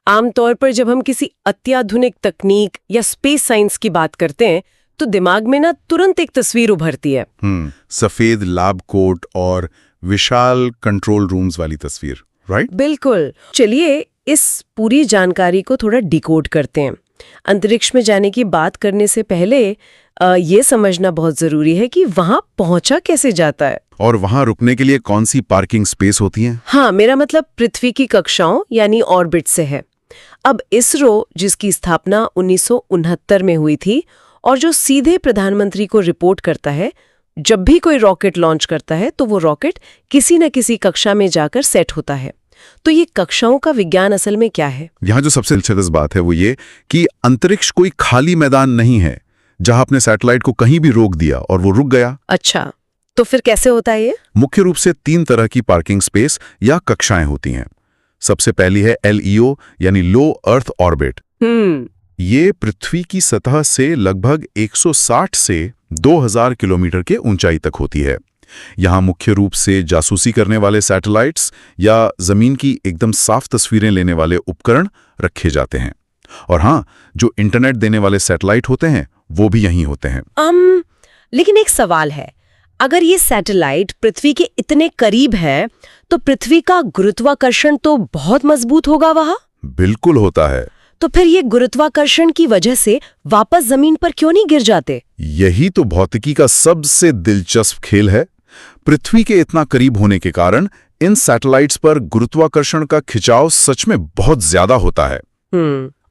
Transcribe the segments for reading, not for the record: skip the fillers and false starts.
आमतौर पर जब हम किसी अत्याधुनिक तकनीक या स्पेस साइंस की बात करते हैं तो दिमाग में ना तुरंत एक तस्वीर उभरती है। सफेद लैब कोट और विशाल कंट्रोल रूम्स वाली तस्वीर, राइट? बिल्कुल। चलिए इस पूरी जानकारी को थोड़ा डिकोड करते हैं। अंतरिक्ष में जाने की बात करने से पहले ये समझना बहुत जरूरी है कि वहां पहुंचा कैसे जाता है और वहां रुकने के लिए कौन सी पार्किंग स्पेस होती है। हाँ, मेरा मतलब पृथ्वी की कक्षाओं यानी ऑर्बिट से है। अब इसरो, जिसकी स्थापना 1969 में हुई थी और जो सीधे प्रधानमंत्री को रिपोर्ट करता है, जब भी कोई रॉकेट लॉन्च करता है तो वो रॉकेट किसी न किसी कक्षा में जाकर सेट होता है। तो ये कक्षाओं का विज्ञान असल में क्या है? यहाँ जो सबसे दिलचस्प बात है वो ये कि अंतरिक्ष कोई खाली मैदान नहीं है जहां अपने सैटेलाइट को कहीं भी रोक दिया और वो रुक गया। अच्छा, तो फिर कैसे होता है ये? मुख्य रूप से 3 तरह की पार्किंग स्पेस या कक्षाएं होती हैं। सबसे पहली है LEO यानी लो अर्थ ऑर्बिट। ये पृथ्वी की सतह से लगभग 160 से 2000 किलोमीटर के ऊंचाई तक होती है। यहाँ मुख्य रूप से जासूसी करने वाले सैटेलाइट्स या जमीन की एकदम साफ तस्वीरें लेने वाले उपकरण रखे जाते हैं। और हाँ, जो इंटरनेट देने वाले सैटेलाइट होते हैं वो भी यहीं होते हैं। लेकिन एक सवाल है, अगर ये सैटेलाइट पृथ्वी के इतने करीब है तो पृथ्वी का गुरुत्वाकर्षण तो बहुत मजबूत होगा वहाँ? बिल्कुल होता है। तो फिर ये गुरुत्वाकर्षण की वजह से वापस जमीन पर क्यों नहीं गिर जाते? यही तो भौतिकी का सबसे दिलचस्प खेल है। पृथ्वी के इतना करीब होने के कारण इन सैटेलाइट्स पर गुरुत्वाकर्षण का खिंचाव सच में बहुत ज्यादा होता है।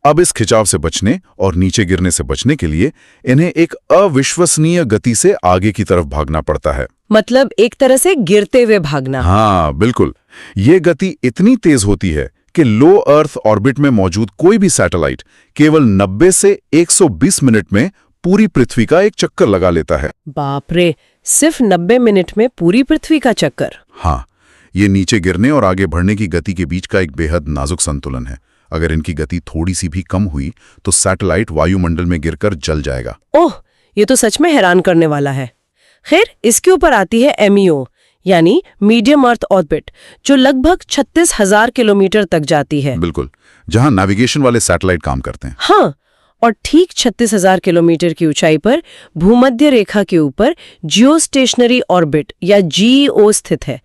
अब इस खिंचाव से बचने और नीचे गिरने से बचने के लिए इन्हें एक अविश्वसनीय गति से आगे की तरफ भागना पड़ता है। मतलब एक तरह से गिरते हुए भागना। हाँ बिल्कुल। ये गति इतनी तेज होती है कि लो अर्थ ऑर्बिट में मौजूद कोई भी सैटेलाइट केवल 90 से 120 मिनट में पूरी पृथ्वी का एक चक्कर लगा लेता है। बाप रे, सिर्फ 90 मिनट में पूरी पृथ्वी का चक्कर? हाँ, ये नीचे गिरने और आगे बढ़ने की गति के बीच का एक बेहद नाजुक संतुलन है। अगर इनकी गति थोड़ी सी भी कम हुई तो सैटेलाइट वायुमंडल में गिरकर जल जाएगा। ओह, ये तो सच में हैरान करने वाला है। खैर, इसके ऊपर आती है MEO यानी मीडियम अर्थ ऑर्बिट, जो लगभग 36,000 किलोमीटर तक जाती है। बिल्कुल, जहां नेविगेशन वाले सैटेलाइट काम करते हैं। हाँ, और ठीक 36,000 किलोमीटर की ऊंचाई पर भूमध्य रेखा के ऊपर जियोस्टेशनरी ऑर्बिट या GEO स्थित है।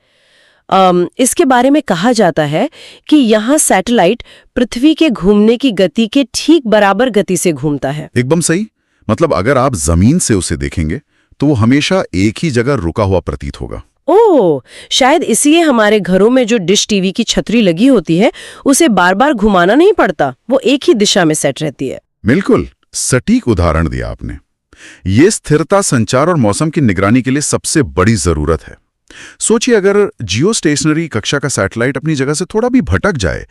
इसके बारे में कहा जाता है कि यहाँ सैटेलाइट पृथ्वी के घूमने की गति के ठीक बराबर गति से घूमता है। एकदम सही। मतलब अगर आप जमीन से उसे देखेंगे तो वो हमेशा एक ही जगह रुका हुआ प्रतीत होगा। ओह, शायद इसलिए हमारे घरों में जो डिश टीवी की छतरी लगी होती है उसे बार बार घुमाना नहीं पड़ता, वो एक ही दिशा में सेट रहती है। बिल्कुल सटीक उदाहरण दिया आपने। ये स्थिरता संचार और मौसम की निगरानी के लिए सबसे बड़ी जरूरत है। सोचिए, अगर जियो स्टेशनरी कक्षा का सैटेलाइट अपनी जगह से थोड़ा भी भटक जाए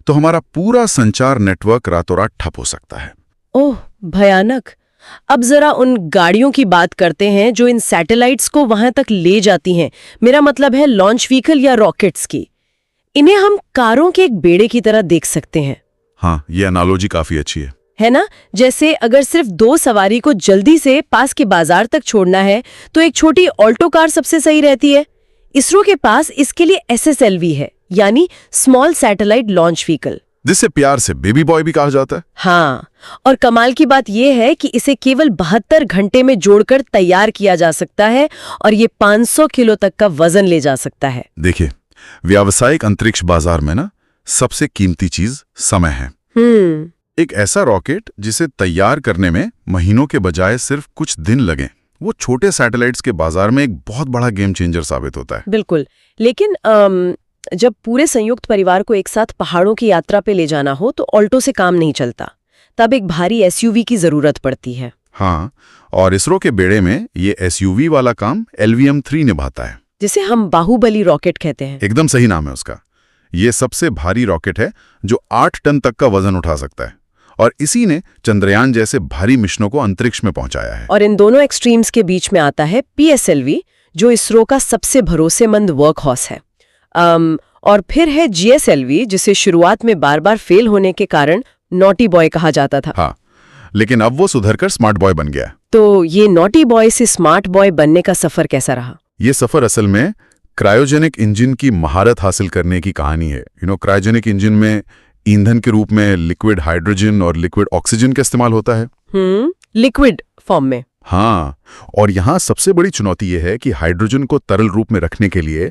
तो हमारा पूरा संचार नेटवर्क रातों रात ठप हो सकता है। ओह, भयानक। अब जरा उन गाड़ियों की बात करते हैं जो इन सैटेलाइट्स को वहां तक ले जाती हैं। मेरा मतलब है लॉन्च व्हीकल या रॉकेट्स की। इन्हें हम कारों के एक बेड़े की तरह देख सकते हैं। हाँ, ये एनालॉजी काफी अच्छी है ना? जैसे अगर सिर्फ 2 सवारी को जल्दी से पास के बाजार तक छोड़ना है तो एक छोटी ऑल्टो कार सबसे सही रहती है। इसरो के पास इसके लिए SSLV है, यानी स्मॉल सैटेलाइट लॉन्च व्हीकल, जिसे प्यार से बेबी बॉय भी कहा जाता है। हाँ, और कमाल की बात यह है कि इसे केवल 72 घंटे में जोड़कर तैयार किया जा सकता है और ये 500 किलो तक का वजन ले जा सकता है। देखिए, व्यावसायिक अंतरिक्ष बाजार में ना सबसे कीमती चीज समय है। एक ऐसा रॉकेट जिसे तैयार करने में महीनों के बजाय सिर्फ कुछ दिन लगे, वो छोटे सैटेलाइट्स के बाजार में एक बहुत बड़ा गेम चेंजर साबित होता है। बिल्कुल, लेकिन जब पूरे संयुक्त परिवार को एक साथ पहाड़ों की यात्रा पे ले जाना हो तो ऑल्टो से काम नहीं चलता, तब एक भारी SUV की जरूरत पड़ती है। हाँ, और इसरो के बेड़े में ये SUV वाला काम LVM-3 निभाता है, जिसे हम बाहुबली रॉकेट कहते हैं। एकदम सही नाम है उसका। ये सबसे भारी रॉकेट है जो 8 टन तक का वजन उठा सकता है और इसी ने चंद्रयान जैसे भारी मिशनों को अंतरिक्ष में पहुंचाया है। और इन दोनों एक्सट्रीम्स के बीच में आता है PSLV, जो इसरो का सबसे भरोसेमंद वर्क हॉर्स है। और फिर है GSLV, जिसे शुरुआत में बार बार फेल होने के कारण नॉटी बॉय कहा जाता था। हाँ, लेकिन अब वो सुधरकर स्मार्ट बॉय बन गया। तो ये नॉटी बॉय से स्मार्ट बॉय बनने का सफर कैसा रहा? ये सफर असल में क्रायोजेनिक इंजन की महारत हासिल करने की कहानी है। क्रायोजेनिक इंजन में ईंधन के रूप में लिक्विड हाइड्रोजन और लिक्विड ऑक्सीजन का इस्तेमाल होता है। लिक्विड फॉर्म में। हाँ, और यहाँ सबसे बड़ी चुनौती यह है कि हाइड्रोजन को तरल रूप में रखने के लिए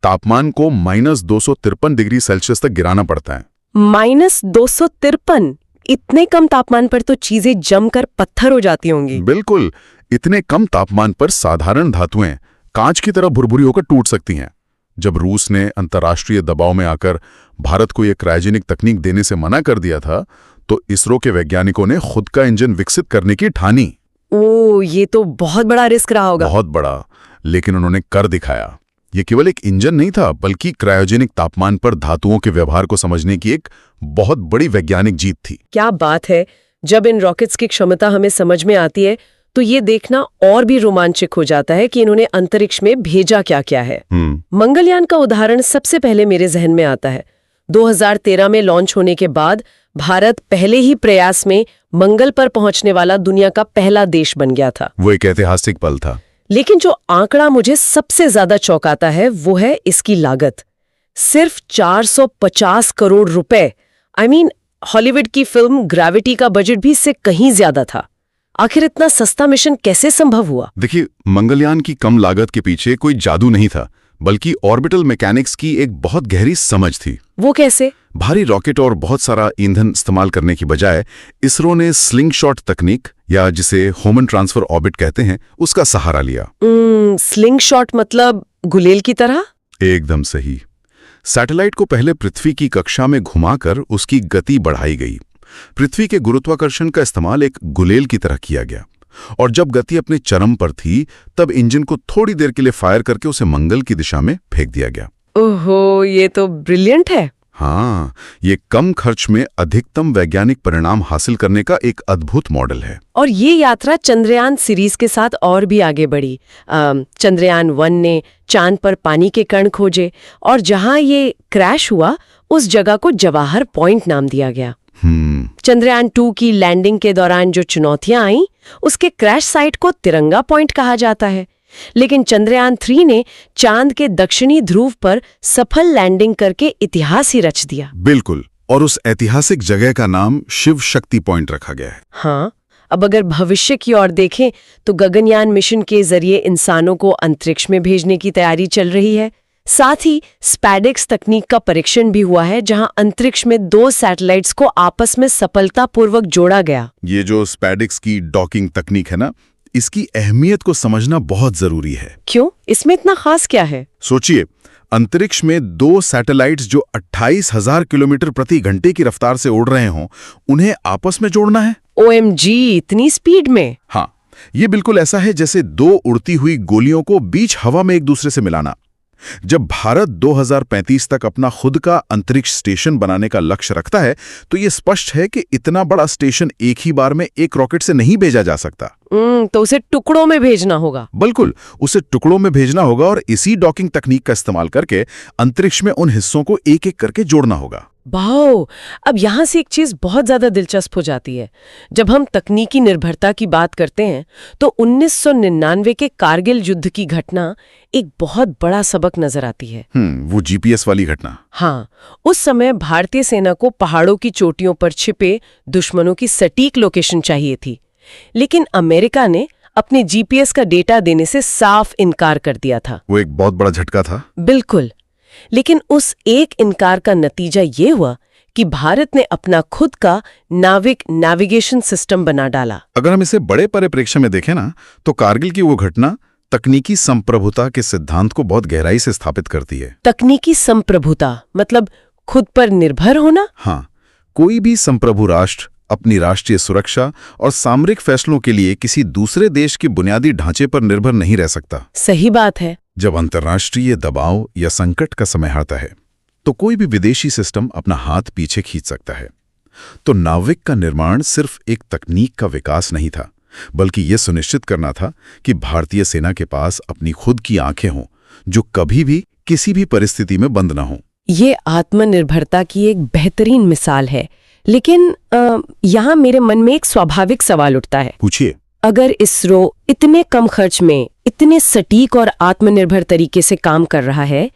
तापमान को -253 डिग्री सेल्सियस तक गिराना पड़ता है। -253? इतने कम तापमान पर तो चीजें जमकर पत्थर हो जाती होंगी। बिल्कुल, इतने कम तापमान पर साधारण धातुएं कांच की तरह भुरभुरी होकर टूट सकती हैं। जब रूस ने अंतर्राष्ट्रीय दबाव में आकर भारत को यह क्रायोजेनिक तकनीक देने से मना कर दिया था, तो इसरो के वैज्ञानिकों ने खुद का इंजन विकसित करने की ठानी। ओह, ये तो बहुत बड़ा रिस्क रहा होगा। बहुत बड़ा, लेकिन उन्होंने कर दिखाया। ये केवल एक इंजन नहीं था, बल्कि क्रायोजेनिक तापमान पर धातुओं के व्यवहार को समझने की एक बहुत बड़ी वैज्ञानिक जीत थी। क्या बात है। जब इन रॉकेट्स की क्षमता हमें समझ में आती है तो ये देखना और भी रोमांचक हो जाता है कि इन्होंने अंतरिक्ष में भेजा क्या क्या है। मंगलयान का उदाहरण सबसे पहले मेरे जहन में आता है। 2013 में लॉन्च होने के बाद भारत पहले ही प्रयास में मंगल पर पहुंचने वाला दुनिया का पहला देश बन गया था। वो एक ऐतिहासिक पल था। लेकिन जो आंकड़ा मुझे सबसे ज्यादा चौंकाता है वो है इसकी लागत। सिर्फ 450 करोड़ रुपए। हॉलीवुड की फिल्म ग्रेविटी का बजट भी इससे कहीं ज्यादा था। आखिर इतना सस्ता मिशन कैसे संभव हुआ? देखिए, मंगलयान की कम लागत के पीछे कोई जादू नहीं था, बल्कि ऑर्बिटल मैकेनिक्स की एक बहुत गहरी समझ थी। वो कैसे? भारी रॉकेट और बहुत सारा ईंधन इस्तेमाल करने की बजाय इसरो ने स्लिंगशॉट तकनीक, या जिसे ह्यूमन ट्रांसफर ऑर्बिट कहते हैं, उसका सहारा लिया। स्लिंगशॉट मतलब गुलेल की तरह? एकदम सही। सैटेलाइट को पहले पृथ्वी की कक्षा में घुमाकर उसकी गति बढ़ाई गई। पृथ्वी के गुरुत्वाकर्षण का इस्तेमाल एक गुलेल की तरह किया गया, और जब गति अपने चरम पर थी तब इंजन को थोड़ी देर के लिए फायर करके उसे मंगल की दिशा में फेंक दिया गया। ओहो, ये तो ब्रिलियंट है। हाँ, ये कम खर्च में अधिकतम वैज्ञानिक परिणाम हासिल करने का एक अद्भुत मॉडल है। और ये यात्रा चंद्रयान सीरीज के साथ और भी आगे बढ़ी। चंद्रयान 1 ने चांद पर पानी के कण खोजे, और जहां ये क्रैश हुआ उस जगह को जवाहर पॉइंट नाम दिया गया। चंद्रयान 2 की लैंडिंग के दौरान जो चुनौतियां आईं, उसके क्रैश साइट को तिरंगा पॉइंट कहा जाता है। लेकिन चंद्रयान 3 ने चांद के दक्षिणी ध्रुव पर सफल लैंडिंग करके इतिहास ही रच दिया। बिल्कुल, और उस ऐतिहासिक जगह का नाम शिव शक्ति पॉइंट रखा गया है। हाँ, अब अगर भविष्य की ओर देखें तो गगनयान मिशन के जरिए इंसानों को अंतरिक्ष में भेजने की तैयारी चल रही है। साथ ही स्पैडेक्स तकनीक का परीक्षण भी हुआ है, जहां अंतरिक्ष में 2 सैटेलाइट्स को आपस में सफलतापूर्वक जोड़ा गया। ये जो स्पैडेक्स की डॉकिंग तकनीक है ना, इसकी अहमियत को समझना बहुत जरूरी है। क्यों? इसमें इतना खास क्या है? सोचिए, अंतरिक्ष में 2 सैटेलाइट्स जो 28,000 किलोमीटर प्रति घंटे की रफ्तार से उड़ रहे हों, उन्हें आपस में जोड़ना है। OMG, इतनी स्पीड में? हाँ, ये बिल्कुल ऐसा है जैसे 2 उड़ती हुई गोलियों को बीच हवा में एक दूसरे से मिलाना। जब भारत 2035 तक अपना खुद का अंतरिक्ष स्टेशन बनाने का लक्ष्य रखता है, तो ये स्पष्ट है कि इतना बड़ा स्टेशन एक ही बार में एक रॉकेट से नहीं भेजा जा सकता। तो उसे टुकड़ों में भेजना होगा। बिल्कुल, उसे टुकड़ों में भेजना होगा, और इसी डॉकिंग तकनीक का इस्तेमाल करके अंतरिक्ष में उन हिस्सों को एक एक करके जोड़ना होगा। वाओ, अब यहाँ से एक चीज बहुत ज्यादा दिलचस्प हो जाती है। जब हम तकनीकी निर्भरता की बात करते हैं तो 1999 के कारगिल युद्ध की घटना एक बहुत बड़ा सबक नजर आती है। वो GPS वाली घटना। हाँ, उस समय भारतीय सेना को पहाड़ों की चोटियों पर छिपे दुश्मनों की सटीक लोकेशन चाहिए थी, लेकिन अमेरिका ने अपने GPS का डेटा देने से साफ इनकार कर दिया था। वो एक बहुत बड़ा झटका था। बिल्कुल, लेकिन उस एक इनकार का नतीजा ये हुआ कि भारत ने अपना खुद का नाविक नेविगेशन सिस्टम बना डाला। अगर हम इसे बड़े परिप्रेक्ष्य में देखें ना, तो कारगिल की वो घटना तकनीकी संप्रभुता के सिद्धांत को बहुत गहराई से स्थापित करती है। तकनीकी संप्रभुता मतलब खुद पर निर्भर होना? हाँ, कोई भी संप्रभु राष्ट्र अपनी राष्ट्रीय सुरक्षा और सामरिक फैसलों के लिए किसी दूसरे देश के बुनियादी ढांचे पर निर्भर नहीं रह सकता। सही बात है। जब अंतर्राष्ट्रीय दबाव या संकट का समय आता है, तो कोई भी विदेशी सिस्टम अपना हाथ पीछे खींच सकता है। तो नाविक का निर्माण सिर्फ एक तकनीक का विकास नहीं था, बल्कि यह सुनिश्चित करना था कि भारतीय सेना के पास अपनी खुद की आंखें हों, जो कभी भी किसी भी परिस्थिति में बंद ना हों। ये आत्मनिर्भरता की एक बेहतरीन मिसाल है। लेकिन यहाँ मेरे मन में एक स्वाभाविक सवाल उठता है। पूछिए। अगर इसरो इतने कम खर्च में इतने सटीक और आत्मनिर्भर तरीके से काम कर रहा है,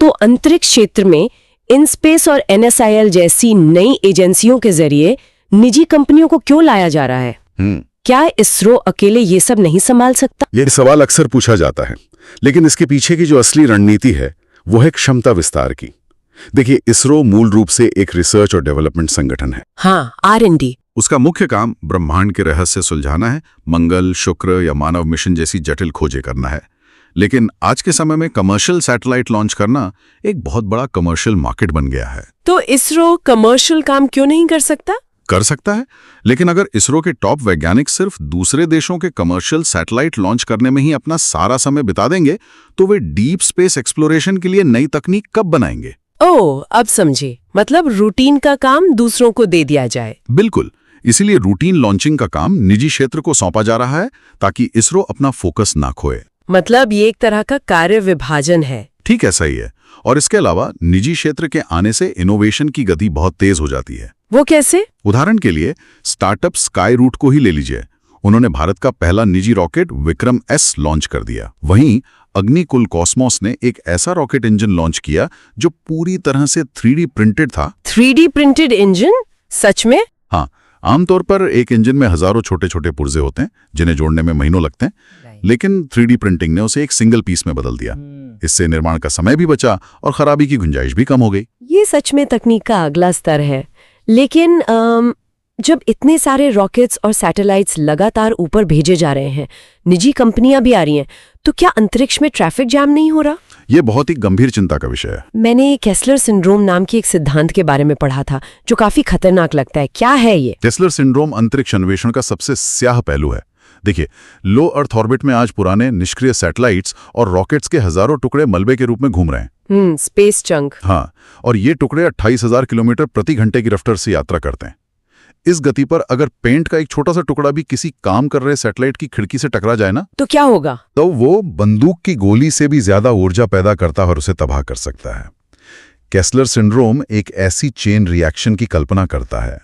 तो अंतरिक्ष क्षेत्र में इनस्पेस और NSIL जैसी नई एजेंसियों के जरिए निजी कंपनियों को क्यों लाया जा रहा है? क्या इसरो अकेले ये सब नहीं संभाल सकता? ये सवाल अक्सर पूछा जाता है, लेकिन इसके पीछे की जो असली रणनीति है वो है क्षमता विस्तार की। देखिए, इसरो मूल रूप से एक रिसर्च और डेवलपमेंट संगठन है। हाँ, R&D। उसका मुख्य काम ब्रह्मांड के रहस्य सुलझाना है, मंगल, शुक्र या मानव मिशन जैसी जटिल खोजें करना है। लेकिन आज के समय में कमर्शियल सैटेलाइट लॉन्च करना एक बहुत बड़ा कमर्शियल मार्केट बन गया है। तो इसरो कमर्शियल काम क्यों नहीं कर सकता? कर सकता है, लेकिन अगर इसरो के टॉप वैज्ञानिक सिर्फ दूसरे देशों के कमर्शियल सैटेलाइट लॉन्च करने में ही अपना सारा समय बिता देंगे तो वे डीप स्पेस एक्सप्लोरेशन के लिए नई तकनीक कब बनाएंगे? ओह, अब समझे। मतलब रूटीन का काम दूसरों को दे दिया जाए। बिल्कुल, इसीलिए रूटीन लॉन्चिंग का काम निजी क्षेत्र को सौंपा जा रहा है ताकि इसरो अपना फोकस ना खोए। मतलब ये एक तरह का कार्य विभाजन है। ठीक है, सही है। और इसके अलावा निजी क्षेत्र के आने से इनोवेशन की गति बहुत तेज हो जाती है। वो कैसे? उदाहरण के लिए स्टार्टअप स्काई रूट को ही ले लीजिए। उन्होंने भारत का पहला निजी रॉकेट विक्रम एस लॉन्च कर दिया। वहीं अग्निकुल कॉस्मोस ने एक ऐसा रॉकेट इंजन लॉन्च किया जो पूरी तरह से 3D प्रिंटेड था। 3D printed engine? सच में? हाँ, आमतौर पर एक इंजन में हजारों छोटे छोटे पुर्जे होते हैं जिन्हें जोड़ने में महीनों लगते हैं, लेकिन 3D प्रिंटिंग ने उसे एक सिंगल पीस में बदल दिया। इससे निर्माण का समय भी बचा और खराबी की गुंजाइश भी कम हो गई। ये सच में तकनीक का अगला स्तर है। लेकिन जब इतने सारे रॉकेट्स और सैटेलाइट्स लगातार ऊपर भेजे जा रहे हैं, निजी कंपनियां भी आ रही हैं, तो क्या अंतरिक्ष में ट्रैफिक जाम नहीं हो रहा? ये बहुत ही गंभीर चिंता का विषय है। मैंने केस्लर सिंड्रोम नाम की एक सिद्धांत के बारे में पढ़ा था जो काफी खतरनाक लगता है। क्या है ये? केस्लर सिंड्रोम अंतरिक्ष अन्वेषण का सबसे स्याह पहलू है। देखिए, लो अर्थ ऑर्बिट में आज पुराने निष्क्रिय सैटेलाइट्स और रॉकेट्स के हजारों टुकड़े मलबे के रूप में घूम रहे हैं। Space chunk. हाँ, और ये टुकड़े 28,000 किलोमीटर प्रति घंटे की रफ्तार से यात्रा करते हैं। इस गति पर अगर पेंट का एक छोटा सा टुकड़ा भी किसी काम कर रहे सैटेलाइट की खिड़की से टकरा जाए ना, तो क्या होगा? तो वो बंदूक की गोली से भी ज्यादा ऊर्जा पैदा करता है और उसे तबाह कर सकता है। केस्लर सिंड्रोम एक ऐसी चेन रिएक्शन की कल्पना करता है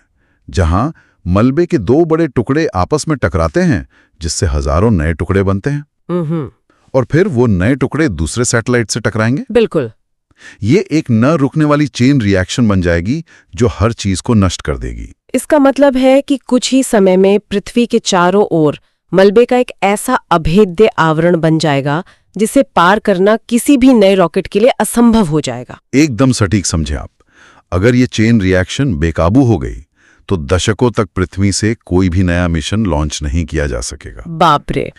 जहां मलबे के दो बड़े टुकड़े आपस में टकराते हैं, जिससे हजारों नए टुकड़े बनते हैं और फिर वो नए टुकड़े दूसरे सैटेलाइट से टकराएंगे। बिल्कुल। ये एक न रुकने वाली चेन रिएक्शन बन जाएगी जो हर चीज को नष्ट कर देगी। इसका मतलब है कि कुछ ही समय में पृथ्वी के चारों ओर मलबे का एक ऐसा अभेद्य आवरण बन जाएगा जिसे पार करना किसी भी नए रॉकेट के लिए असंभव हो जाएगा। एकदम सटीक समझे आप। अगर ये चेन रिएक्शन बेकाबू हो गई तो दशकों तक पृथ्वी से कोई भी नया मिशन लॉन्च नहीं किया जा सकेगा। बाप रे।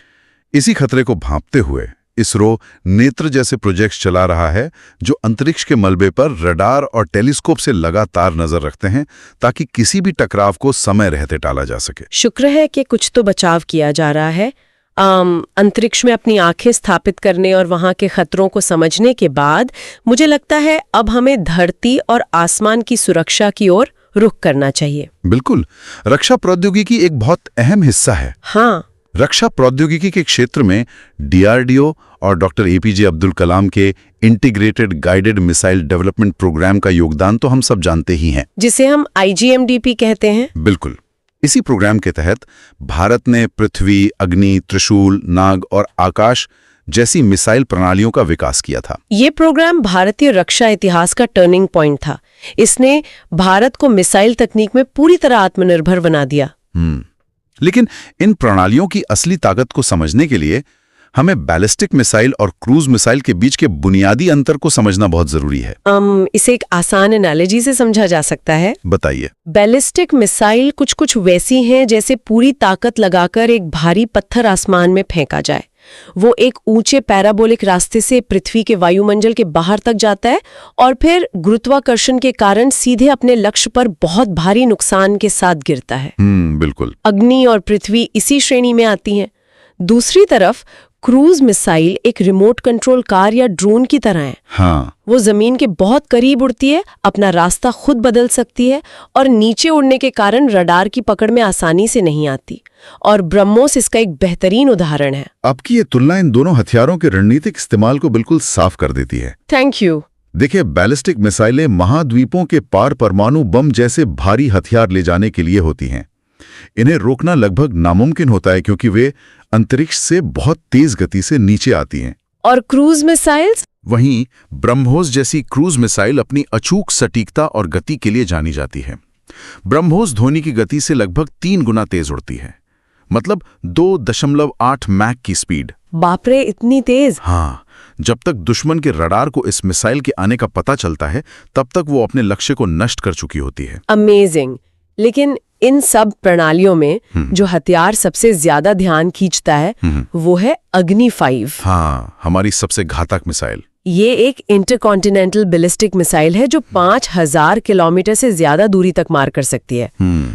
इसी खतरे को भांपते हुए इसरो नेत्र जैसे प्रोजेक्ट्स चला रहा है जो अंतरिक्ष के मलबे पर रडार और टेलीस्कोप से लगातार नजर रखते हैं ताकि किसी भी टकराव को समय रहते टाला जा सके। शुक्र है कि कुछ तो बचाव किया जा रहा है। अंतरिक्ष में अपनी आंखें स्थापित करने और वहां के खतरों को समझने के बाद मुझे लगता है अब हमें धरती और आसमान की सुरक्षा की ओर रुख करना चाहिए। बिल्कुल, रक्षा प्रौद्योगिकी एक बहुत अहम हिस्सा है। हाँ, रक्षा प्रौद्योगिकी के क्षेत्र में DRDO और डॉक्टर APJ अब्दुल कलाम के integrated guided missile development programme का योगदान तो हम सब जानते ही हैं, जिसे हम IGMDP कहते हैं। बिल्कुल। इसी प्रोग्राम के तहत भारत ने पृथ्वी, अग्नि, त्रिशूल, नाग और आकाश जैसी मिसाइल प्रणालियों का विकास किया था। ये प्रोग्राम भारतीय रक्षा इतिहास का टर्निंग पॉइंट था। इसने भारत को मिसाइल तकनीक में पूरी तरह आत्मनिर्भर बना दिया। लेकिन इन प्रणालियों की असली ताकत को समझने के लिए हमें बैलिस्टिक मिसाइल और क्रूज मिसाइल के बीच के बुनियादी अंतर को समझना बहुत जरूरी है। इसे एक आसान एनालॉजी से समझा जा सकता है। बताइए। बैलिस्टिक मिसाइल कुछ वैसी हैं जैसे पूरी ताकत लगाकर एक भारी पत्थर आसमान में फेंका जाए। वो एक ऊंचे पैराबोलिक रास्ते से पृथ्वी के वायुमंडल के बाहर तक जाता है और फिर गुरुत्वाकर्षण के कारण सीधे अपने लक्ष्य पर बहुत भारी नुकसान के साथ गिरता है। बिल्कुल। अग्नि और पृथ्वी इसी श्रेणी में आती हैं। दूसरी तरफ क्रूज मिसाइल एक रिमोट कंट्रोल कार या ड्रोन की तरह है। हाँ। वो जमीन के बहुत करीब उड़ती है, अपना रास्ता खुद बदल सकती है और नीचे उड़ने के कारण रडार की पकड़ में आसानी से नहीं आती। और ब्रह्मोस इसका एक बेहतरीन उदाहरण है। आपकी ये तुलना इन दोनों हथियारों के रणनीतिक इस्तेमाल को बिल्कुल साफ कर देती है। Thank you. देखिए, बैलिस्टिक मिसाइलें महाद्वीपों के पार परमाणु बम जैसे भारी हथियार ले जाने के लिए होती हैं। इन्हें रोकना लगभग नामुमकिन होता है क्योंकि वे अंतरिक्ष से बहुत तेज गति से नीचे आती हैं। और क्रूज मिसाइल्स? वहीं ब्रह्मोस जैसी क्रूज मिसाइल अपनी अचूक सटीकता और गति के लिए जानी जाती है। ब्रह्मोस ध्वनि की गति से लगभग 3 गुना तेज उड़ती है, मतलब 2.8 मैक की स्पीड। बाप रे, इतनी तेज! हाँ, जब तक दुश्मन के रडार को इस मिसाइल के आने का पता चलता है, तब तक वो अपने लक्ष्य को नष्ट कर चुकी होती है। अमेजिंग। लेकिन इन सब प्रणालियों में जो हथियार सबसे ज्यादा ध्यान खींचता है वो है अग्नि 5। हाँ, हमारी सबसे घातक मिसाइल। ये एक इंटरकॉन्टिनेंटल बैलिस्टिक मिसाइल है जो 5000 किलोमीटर से ज्यादा दूरी तक मार कर सकती है।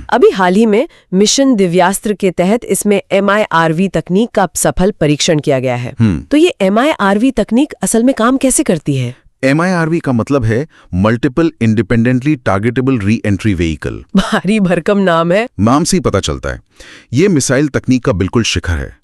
अभी हाल ही में मिशन दिव्यास्त्र के तहत इसमें MIRV तकनीक का सफल परीक्षण किया गया है। तो ये MIRV तकनीक असल में काम कैसे करती है? MIRV का मतलब है multiple independently targetable re entry vehicle. भारी भरकम नाम है। नाम से ही पता चलता है, ये मिसाइल तकनीक का बिल्कुल शिखर है।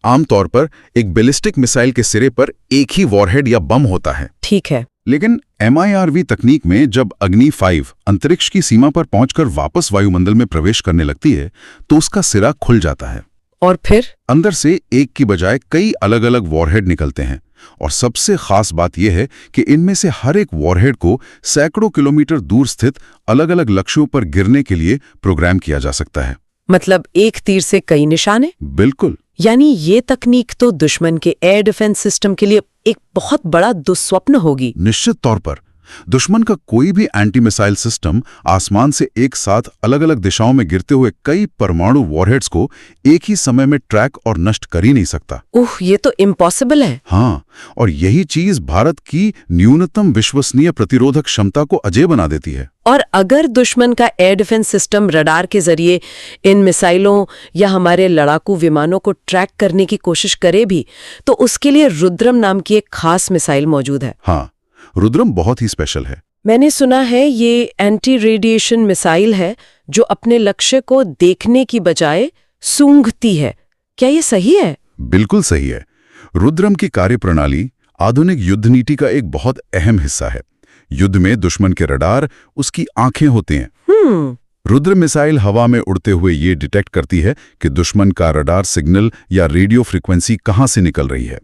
आमतौर पर एक बैलिस्टिक मिसाइल के सिरे पर एक ही वॉरहेड या बम होता है। ठीक है। लेकिन MIRV तकनीक में जब अग्नि 5 अंतरिक्ष की सीमा पर पहुंचकर वापस वायुमंडल में प्रवेश करने लगती है, तो उसका सिरा खुल जाता है और फिर अंदर से एक की बजाय कई अलग अलग वॉरहेड निकलते हैं। और सबसे खास बात यह है कि इनमें से हर एक वॉरहेड को सैकड़ों किलोमीटर दूर स्थित अलग अलग लक्ष्यों पर गिरने के लिए प्रोग्राम किया जा सकता है। मतलब एक तीर से कई निशाने? बिल्कुल। यानी ये तकनीक तो दुश्मन के एयर डिफेंस सिस्टम के लिए एक बहुत बड़ा दुस्वप्न होगी। निश्चित तौर पर दुश्मन का कोई भी एंटी मिसाइल सिस्टम आसमान से एक साथ अलग अलग दिशाओं में गिरते हुए कई परमाणु वॉरहेड्स को एक ही समय में ट्रैक और नष्ट कर ही नहीं सकता। ये तो इम्पॉसिबल है। हाँ, और यही चीज भारत की न्यूनतम विश्वसनीय प्रतिरोधक क्षमता को अजेय बना देती है। और अगर दुश्मन का एयर डिफेंस सिस्टम रडार के जरिए इन मिसाइलों या हमारे लड़ाकू विमानों को ट्रैक करने की कोशिश करे भी, तो उसके लिए रुद्रम नाम की एक खास मिसाइल मौजूद है। हाँ, रुद्रम बहुत ही स्पेशल है। मैंने सुना है ये एंटी रेडिएशन मिसाइल है जो अपने लक्ष्य को देखने की बजाय सूंघती है। क्या ये सही है? बिल्कुल सही है। रुद्रम की कार्यप्रणाली आधुनिक युद्ध नीति का एक बहुत अहम हिस्सा है। युद्ध में दुश्मन के रडार उसकी आंखें होते हैं। रुद्र मिसाइल हवा में उड़ते हुए ये डिटेक्ट करती है कि दुश्मन का रडार सिग्नल या रेडियो फ्रीक्वेंसी कहां से निकल रही है।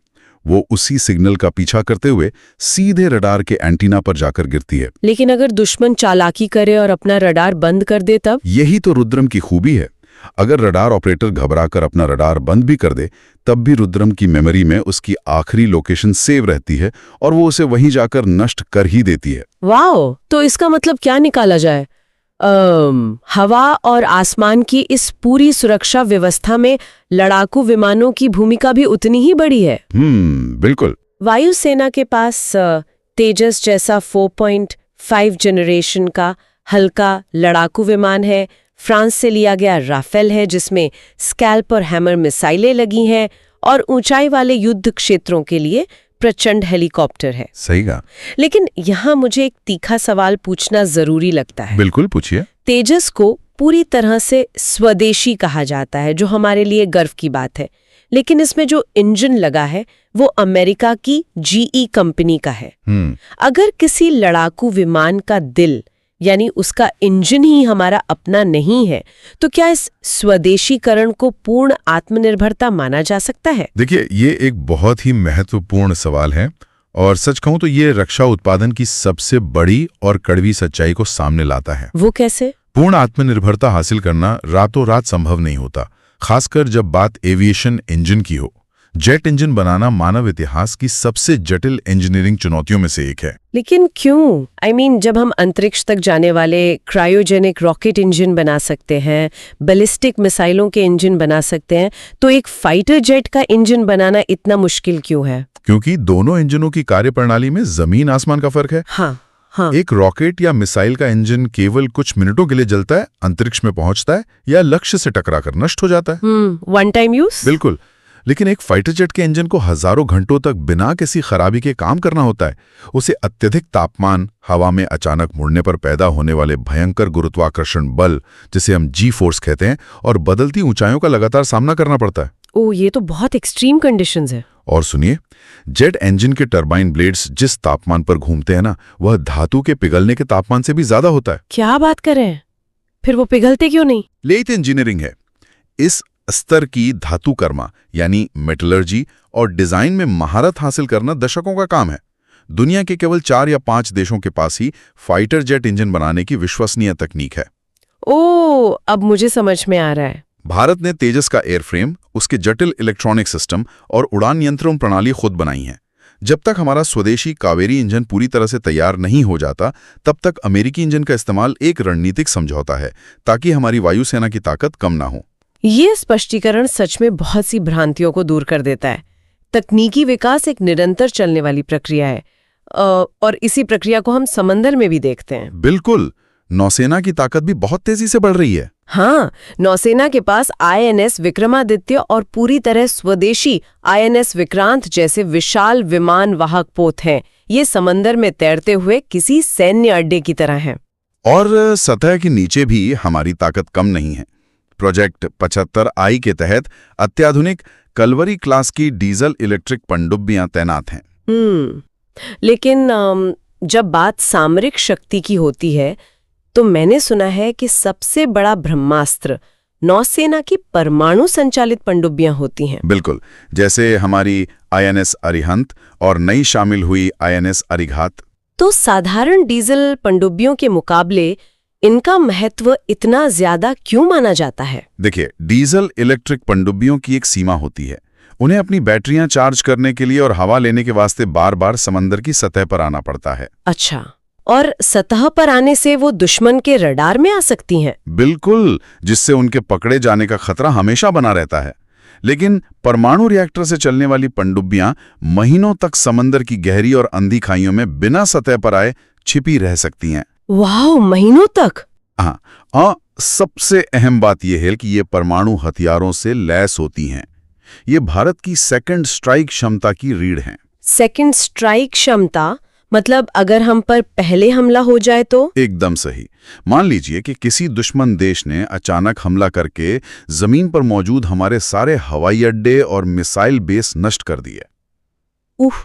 वो उसी सिग्नल का पीछा करते हुए सीधे रडार के एंटीना पर जाकर गिरती है। लेकिन अगर दुश्मन चालाकी करे और अपना रडार बंद कर दे तब? यही तो रुद्रम की खूबी है। अगर रडार ऑपरेटर घबराकर अपना रडार बंद भी कर दे, तब भी रुद्रम की मेमोरी में उसकी आखिरी लोकेशन सेव रहती है और वो उसे वहीं जाकर नष्ट कर ही देती है। वाओ! तो इसका मतलब क्या निकाला जाए? हवा और आसमान की इस पूरी सुरक्षा व्यवस्था में लड़ाकू विमानों की भूमिका भी उतनी ही बड़ी है। बिल्कुल। वायुसेना के पास तेजस जैसा 4.5 जनरेशन का हल्का लड़ाकू विमान है। फ्रांस से लिया गया राफेल है जिसमें स्कैल्प और हैमर मिसाइलें लगी हैं, और ऊंचाई वाले युद्ध क्षेत्रों के लिए प्रचंड हेलीकॉप्टर है। सही कहा। लेकिन यहाँ मुझे एक तीखा सवाल पूछना जरूरी लगता है। बिल्कुल, पूछिए। तेजस को पूरी तरह से स्वदेशी कहा जाता है, जो हमारे लिए गर्व की बात है। लेकिन इसमें जो इंजन लगा है वो अमेरिका की GE कंपनी का है। अगर किसी लड़ाकू विमान का दिल यानी उसका इंजन ही हमारा अपना नहीं है, तो क्या इस स्वदेशीकरण को पूर्ण आत्मनिर्भरता माना जा सकता है? देखिए, ये एक बहुत ही महत्वपूर्ण सवाल है, और सच कहूं तो ये रक्षा उत्पादन की सबसे बड़ी और कड़वी सच्चाई को सामने लाता है। वो कैसे? पूर्ण आत्मनिर्भरता हासिल करना रातों रात संभव नहीं होता, खासकर जब बात एविएशन इंजन की हो। जेट इंजन बनाना मानव इतिहास की सबसे जटिल इंजीनियरिंग चुनौतियों में से एक है। लेकिन क्यों? जब हम अंतरिक्ष तक जाने वाले क्रायोजेनिक रॉकेट इंजन बना सकते हैं, बैलिस्टिक मिसाइलों के इंजन बना सकते हैं, तो एक फाइटर जेट का इंजन बनाना इतना मुश्किल क्यों है? क्योंकि दोनों इंजनों की कार्यप्रणाली में जमीन आसमान का फर्क है। हाँ। एक रॉकेट या मिसाइल का इंजन केवल कुछ मिनटों के लिए जलता है, अंतरिक्ष में पहुंचता है या लक्ष्य से टकराकर नष्ट हो जाता है। One time use. बिल्कुल। लेकिन एक फाइटर जेट के इंजन को हजारों घंटों तक बिना किसी खराबी के काम करना होता है। उसे अत्यधिक तापमान, हवा में अचानक मुड़ने पर पैदा होने वाले भयंकर गुरुत्वाकर्षण बल, जिसे हम जी फोर्स कहते हैं, और बदलती ऊंचाइयों का लगातार सामना करना पड़ता है। ये तो बहुत एक्सट्रीम कंडीशंस है। और सुनिए, जेट इंजन के टरबाइन ब्लेड्स जिस तापमान पर घूमते हैं ना, वह धातु के पिघलने के तापमान से भी ज्यादा होता है। क्या बात कर रहे हैं? फिर वो पिघलते क्यों नहीं? लेथ इंजीनियरिंग है। इस स्तर की धातु कर्मा यानी मेटलर्जी और डिजाइन में महारत हासिल करना दशकों का काम है। दुनिया के केवल 4 या 5 देशों के पास ही फाइटर जेट इंजन बनाने की विश्वसनीय तकनीक है। ओह, अब मुझे समझ में आ रहा है। भारत ने तेजस का एयरफ्रेम, उसके जटिल इलेक्ट्रॉनिक सिस्टम और उड़ान नियंत्रण प्रणाली खुद बनाई है। जब तक हमारा स्वदेशी कावेरी इंजन पूरी तरह से तैयार नहीं हो जाता, तब तक अमेरिकी इंजन का इस्तेमाल एक रणनीतिक समझौता है, ताकि हमारी वायुसेना की ताकत कम ना हो। ये स्पष्टीकरण सच में बहुत सी भ्रांतियों को दूर कर देता है। तकनीकी विकास एक निरंतर चलने वाली प्रक्रिया है और इसी प्रक्रिया को हम समंदर में भी देखते हैं। बिल्कुल, नौसेना की ताकत भी बहुत तेजी से बढ़ रही है। हाँ, नौसेना के पास INS विक्रमादित्य और पूरी तरह स्वदेशी INS विक्रांत जैसे विशाल विमान वाहक पोत हैं। ये समंदर में तैरते हुए किसी सैन्य अड्डे की तरह हैं। और सतह के नीचे भी हमारी ताकत कम नहीं है। प्रोजेक्ट 75I के तहत अत्याधुनिक कलवरी क्लास की डीजल इलेक्ट्रिक पनडुब्बियां तैनात हैं। लेकिन जब बात सामरिक शक्ति की होती है, तो मैंने सुना है कि सबसे बड़ा ब्रह्मास्त्र नौसेना की परमाणु संचालित पनडुब्बियां होती हैं। बिल्कुल, जैसे हमारी INS अरिहंत और नई शामिल हुई INS अरिघात। तो साधारण डीजल पनडुब्बियों के मुकाबले इनका महत्व इतना ज्यादा क्यों माना जाता है? देखिए, डीजल इलेक्ट्रिक पनडुब्बियों की एक सीमा होती है। उन्हें अपनी बैटरियां चार्ज करने के लिए और हवा लेने के वास्ते बार-बार समंदर की सतह पर आना पड़ता है। अच्छा, और सतह पर आने से वो दुश्मन के रडार में आ सकती हैं? बिल्कुल, जिससे उनके पकड़े जाने का खतरा हमेशा बना रहता है। लेकिन परमाणु रिएक्टर से चलने वाली पनडुब्बियां महीनों तक समंदर की गहरी और अंधी खाइयों में बिना सतह पर आए छिपी रह सकती हैं। वाह, महीनों तक? हाँ, सबसे अहम बात यह है कि ये परमाणु हथियारों से लैस होती हैं। ये भारत की सेकंड स्ट्राइक क्षमता की रीढ़ हैं। सेकंड स्ट्राइक क्षमता मतलब अगर हम पर पहले हमला हो जाए तो? एकदम सही। मान लीजिए कि किसी दुश्मन देश ने अचानक हमला करके जमीन पर मौजूद हमारे सारे हवाई अड्डे और मिसाइल बेस नष्ट कर दिए।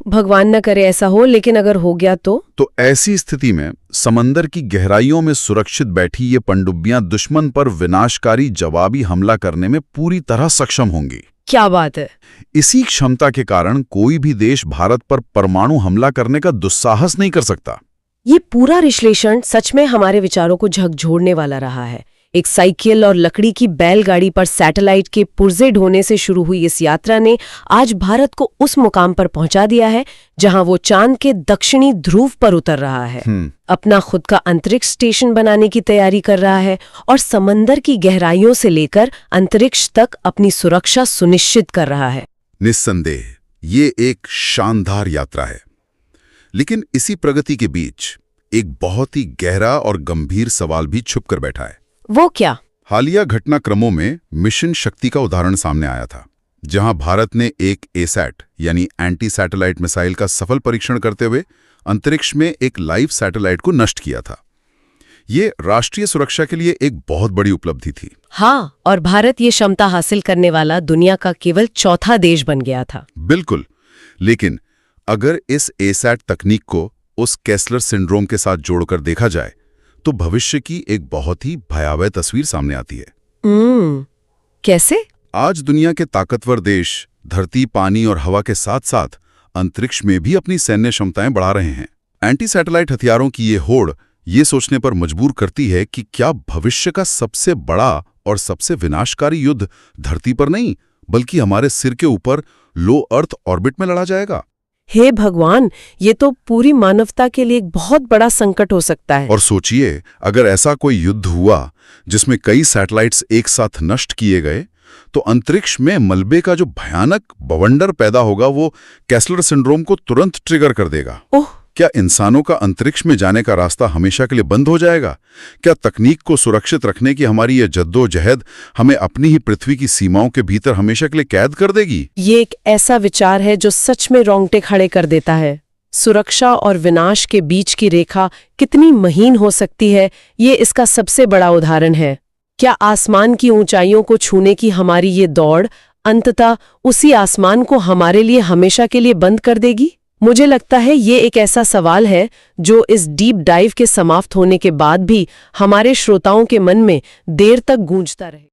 भगवान न करे ऐसा हो, लेकिन अगर हो गया तो ऐसी स्थिति में समंदर की गहराइयों में सुरक्षित बैठी ये पनडुब्बियां दुश्मन पर विनाशकारी जवाबी हमला करने में पूरी तरह सक्षम होंगी। क्या बात है! इसी क्षमता के कारण कोई भी देश भारत पर परमाणु हमला करने का दुस्साहस नहीं कर सकता। ये पूरा विश्लेषण सच में हमारे विचारों को झकझोरने वाला रहा है। एक साइकिल और लकड़ी की बैलगाड़ी पर सैटेलाइट के पुर्जे ढोने से शुरू हुई इस यात्रा ने आज भारत को उस मुकाम पर पहुंचा दिया है जहां वो चांद के दक्षिणी ध्रुव पर उतर रहा है, अपना खुद का अंतरिक्ष स्टेशन बनाने की तैयारी कर रहा है और समंदर की गहराइयों से लेकर अंतरिक्ष तक अपनी सुरक्षा सुनिश्चित कर रहा है। निस्संदेह ये एक शानदार यात्रा है, लेकिन इसी प्रगति के बीच एक बहुत ही गहरा और गंभीर सवाल भी छुप कर बैठा है। वो क्या? हालिया घटनाक्रमों में मिशन शक्ति का उदाहरण सामने आया था, जहां भारत ने एक एसैट यानी एंटी सैटेलाइट मिसाइल का सफल परीक्षण करते हुए अंतरिक्ष में एक लाइव सैटेलाइट को नष्ट किया था। ये राष्ट्रीय सुरक्षा के लिए एक बहुत बड़ी उपलब्धि थी। हाँ, और भारत ये क्षमता हासिल करने वाला दुनिया का केवल चौथा देश बन गया था। बिल्कुल, लेकिन अगर इस एसैट तकनीक को उस केस्लर सिंड्रोम के साथ जोड़कर देखा जाए तो भविष्य की एक बहुत ही भयावह तस्वीर सामने आती है। कैसे? आज दुनिया के ताकतवर देश धरती, पानी और हवा के साथ साथ अंतरिक्ष में भी अपनी सैन्य क्षमताएं बढ़ा रहे हैं। एंटी सैटेलाइट हथियारों की ये होड़ ये सोचने पर मजबूर करती है कि क्या भविष्य का सबसे बड़ा और सबसे विनाशकारी युद्ध धरती पर नहीं बल्कि हमारे सिर के ऊपर लो अर्थ ऑर्बिट में लड़ा जाएगा। हे भगवान, ये तो पूरी मानवता के लिए एक बहुत बड़ा संकट हो सकता है। और सोचिए, अगर ऐसा कोई युद्ध हुआ जिसमें कई सैटेलाइट्स एक साथ नष्ट किए गए तो अंतरिक्ष में मलबे का जो भयानक बवंडर पैदा होगा वो केस्लर सिंड्रोम को तुरंत ट्रिगर कर देगा। क्या इंसानों का अंतरिक्ष में जाने का रास्ता हमेशा के लिए बंद हो जाएगा? क्या तकनीक को सुरक्षित रखने की हमारी ये जद्दोजहद हमें अपनी ही पृथ्वी की सीमाओं के भीतर हमेशा के लिए कैद कर देगी? ये एक ऐसा विचार है जो सच में रोंगटे खड़े कर देता है। सुरक्षा और विनाश के बीच की रेखा कितनी महीन हो सकती है, ये इसका सबसे बड़ा उदाहरण है। क्या आसमान की ऊंचाइयों को छूने की हमारी ये दौड़ अंततः उसी आसमान को हमारे लिए हमेशा के लिए बंद कर देगी? मुझे लगता है ये एक ऐसा सवाल है जो इस डीप डाइव के समाप्त होने के बाद भी हमारे श्रोताओं के मन में देर तक गूंजता रहे।